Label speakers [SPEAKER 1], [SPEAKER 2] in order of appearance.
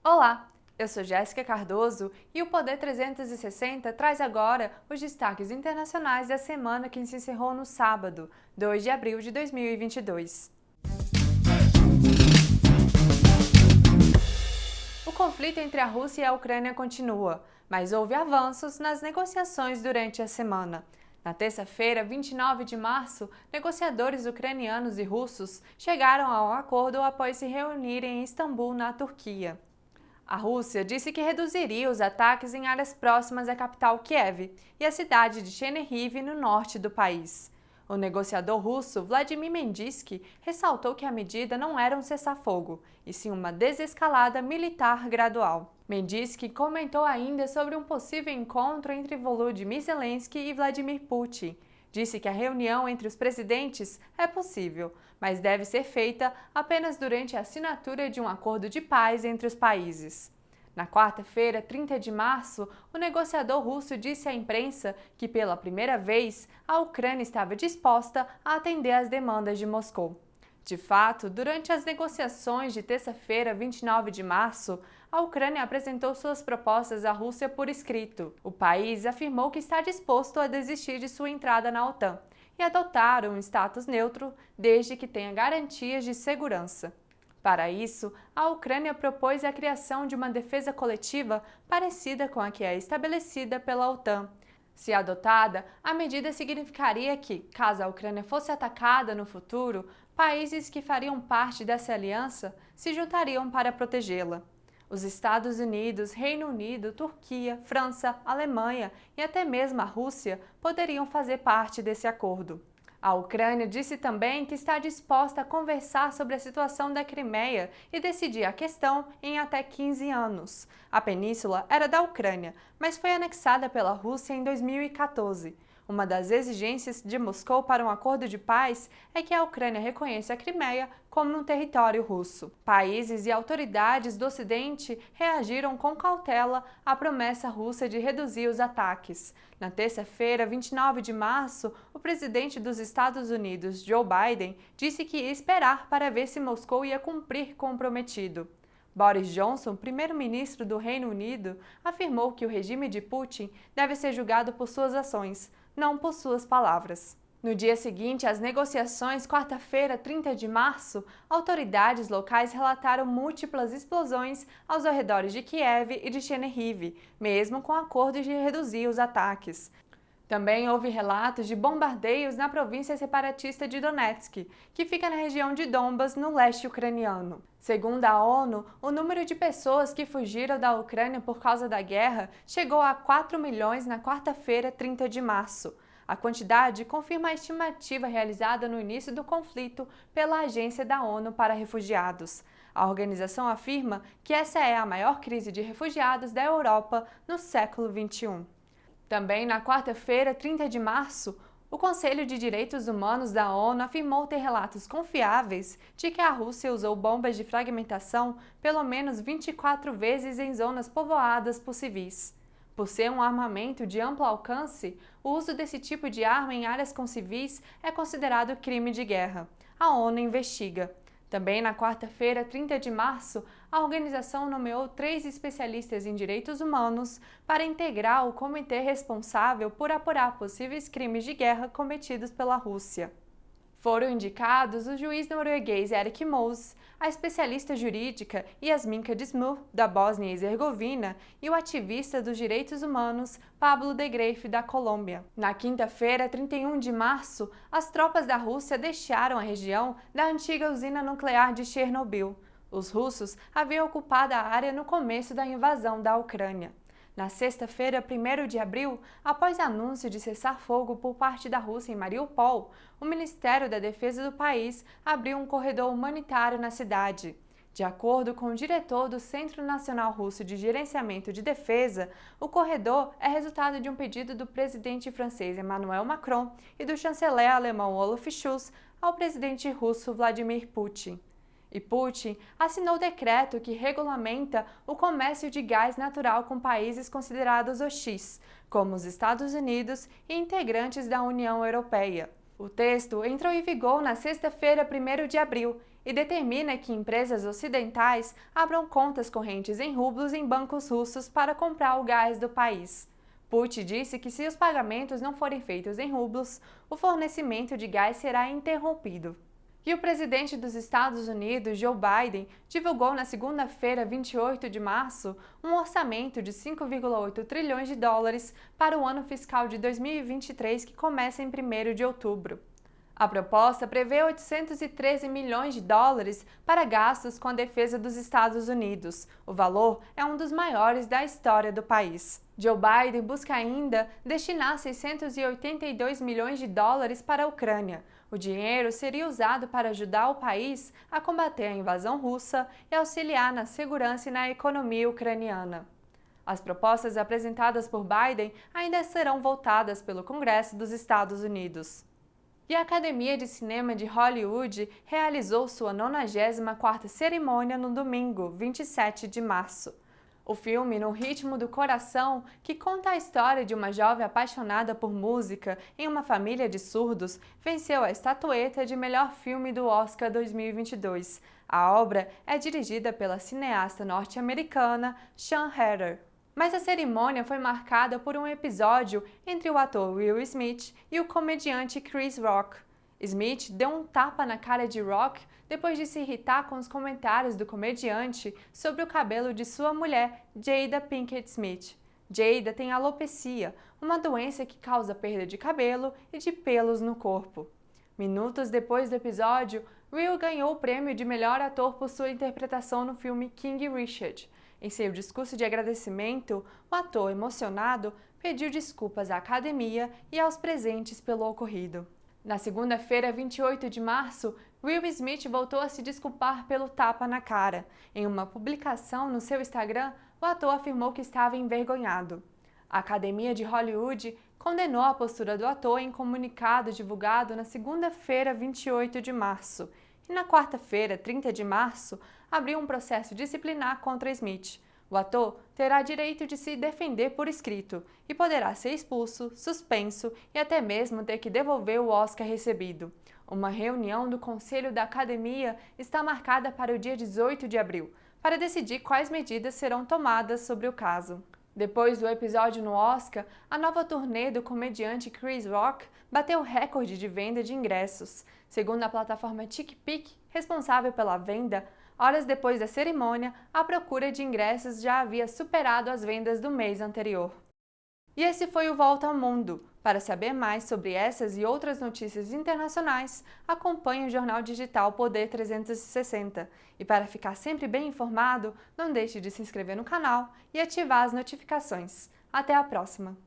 [SPEAKER 1] Olá, eu sou Jéssica Cardoso e o Poder 360 traz agora os destaques internacionais da semana que se encerrou no sábado, 2 de abril de 2022. O conflito entre a Rússia e a Ucrânia continua, mas houve avanços nas negociações durante a semana. Na terça-feira, 29 de março, negociadores ucranianos e russos chegaram a um acordo após se reunirem em Istambul, na Turquia. A Rússia disse que reduziria os ataques em áreas próximas à capital Kiev e à cidade de Chernihiv, no norte do país. O negociador russo Vladimir Medinsky ressaltou que a medida não era um cessar-fogo, e sim uma desescalada militar gradual. Medinsky comentou ainda sobre um possível encontro entre Volodymyr Zelensky e Vladimir Putin. Disse que a reunião entre os presidentes é possível, mas deve ser feita apenas durante a assinatura de um acordo de paz entre os países. Na quarta-feira, 30 de março, o negociador russo disse à imprensa que, pela primeira vez, a Ucrânia estava disposta a atender às demandas de Moscou. De fato, durante as negociações de terça-feira, 29 de março, a Ucrânia apresentou suas propostas à Rússia por escrito. O país afirmou que está disposto a desistir de sua entrada na OTAN e adotar um status neutro desde que tenha garantias de segurança. Para isso, a Ucrânia propôs a criação de uma defesa coletiva parecida com a que é estabelecida pela OTAN. Se adotada, a medida significaria que, caso a Ucrânia fosse atacada no futuro, países que fariam parte dessa aliança se juntariam para protegê-la. Os Estados Unidos, Reino Unido, Turquia, França, Alemanha e até mesmo a Rússia poderiam fazer parte desse acordo. A Ucrânia disse também que está disposta a conversar sobre a situação da Crimeia e decidir a questão em até 15 anos. A península era da Ucrânia, mas foi anexada pela Rússia em 2014. Uma das exigências de Moscou para um acordo de paz é que a Ucrânia reconheça a Crimeia como um território russo. Países e autoridades do Ocidente reagiram com cautela à promessa russa de reduzir os ataques. Na terça-feira, 29 de março, o presidente dos Estados Unidos, Joe Biden, disse que ia esperar para ver se Moscou ia cumprir com o prometido. Boris Johnson, primeiro-ministro do Reino Unido, afirmou que o regime de Putin deve ser julgado por suas ações, não por suas palavras. No dia seguinte às negociações, quarta-feira, 30 de março, autoridades locais relataram múltiplas explosões aos arredores de Kiev e de Chernihiv, mesmo com acordos de reduzir os ataques. Também houve relatos de bombardeios na província separatista de Donetsk, que fica na região de Donbas, no leste ucraniano. Segundo a ONU, o número de pessoas que fugiram da Ucrânia por causa da guerra chegou a 4 milhões na quarta-feira, 30 de março. A quantidade confirma a estimativa realizada no início do conflito pela Agência da ONU para Refugiados. A organização afirma que essa é a maior crise de refugiados da Europa no século XXI. Também na quarta-feira, 30 de março, o Conselho de Direitos Humanos da ONU afirmou ter relatos confiáveis de que a Rússia usou bombas de fragmentação pelo menos 24 vezes em zonas povoadas por civis. Por ser um armamento de amplo alcance, o uso desse tipo de arma em áreas com civis é considerado crime de guerra. A ONU investiga. Também na quarta-feira, 30 de março, a organização nomeou 3 especialistas em direitos humanos para integrar o comitê responsável por apurar possíveis crimes de guerra cometidos pela Rússia. Foram indicados o juiz norueguês Erik Mos, a especialista jurídica Yasminka Dismur, da Bósnia e Herzegovina, e o ativista dos direitos humanos Pablo de Greiff, da Colômbia. Na quinta-feira, 31 de março, as tropas da Rússia deixaram a região da antiga usina nuclear de Chernobyl. Os russos haviam ocupado a área no começo da invasão da Ucrânia. Na sexta-feira, 1º de abril, após anúncio de cessar-fogo por parte da Rússia em Mariupol, o Ministério da Defesa do país abriu um corredor humanitário na cidade. De acordo com o diretor do Centro Nacional Russo de Gerenciamento de Defesa, o corredor é resultado de um pedido do presidente francês Emmanuel Macron e do chanceler alemão Olaf Scholz ao presidente russo Vladimir Putin. E Putin assinou o decreto que regulamenta o comércio de gás natural com países considerados hostis, como os Estados Unidos e integrantes da União Europeia. O texto entrou em vigor na sexta-feira, 1º de abril, e determina que empresas ocidentais abram contas correntes em rublos em bancos russos para comprar o gás do país. Putin disse que se os pagamentos não forem feitos em rublos, o fornecimento de gás será interrompido. E o presidente dos Estados Unidos, Joe Biden, divulgou na segunda-feira, 28 de março, um orçamento de 5,8 trilhões de dólares para o ano fiscal de 2023, que começa em 1º de outubro. A proposta prevê 813 milhões de dólares para gastos com a defesa dos Estados Unidos. O valor é um dos maiores da história do país. Joe Biden busca ainda destinar 682 milhões de dólares para a Ucrânia. O dinheiro seria usado para ajudar o país a combater a invasão russa e auxiliar na segurança e na economia ucraniana. As propostas apresentadas por Biden ainda serão votadas pelo Congresso dos Estados Unidos. E a Academia de Cinema de Hollywood realizou sua 94ª cerimônia no domingo, 27 de março. O filme No Ritmo do Coração, que conta a história de uma jovem apaixonada por música em uma família de surdos, venceu a estatueta de melhor filme do Oscar 2022. A obra é dirigida pela cineasta norte-americana Sian Heder. Mas a cerimônia foi marcada por um episódio entre o ator Will Smith e o comediante Chris Rock. Smith deu um tapa na cara de Rock depois de se irritar com os comentários do comediante sobre o cabelo de sua mulher, Jada Pinkett Smith. Jada tem alopecia, uma doença que causa perda de cabelo e de pelos no corpo. Minutos depois do episódio, Will ganhou o prêmio de melhor ator por sua interpretação no filme King Richard. Em seu discurso de agradecimento, o ator, emocionado, pediu desculpas à academia e aos presentes pelo ocorrido. Na segunda-feira, 28 de março, Will Smith voltou a se desculpar pelo tapa na cara. Em uma publicação no seu Instagram, o ator afirmou que estava envergonhado. A Academia de Hollywood condenou a postura do ator em comunicado divulgado na segunda-feira, 28 de março. E na quarta-feira, 30 de março, abriu um processo disciplinar contra Smith. O ator terá direito de se defender por escrito e poderá ser expulso, suspenso e até mesmo ter que devolver o Oscar recebido. Uma reunião do Conselho da Academia está marcada para o dia 18 de abril, para decidir quais medidas serão tomadas sobre o caso. Depois do episódio no Oscar, a nova turnê do comediante Chris Rock bateu recorde de venda de ingressos. Segundo a plataforma TickPick, responsável pela venda, horas depois da cerimônia, a procura de ingressos já havia superado as vendas do mês anterior. E esse foi o Volta ao Mundo. Para saber mais sobre essas e outras notícias internacionais, acompanhe o jornal digital Poder 360. E para ficar sempre bem informado, não deixe de se inscrever no canal e ativar as notificações. Até a próxima!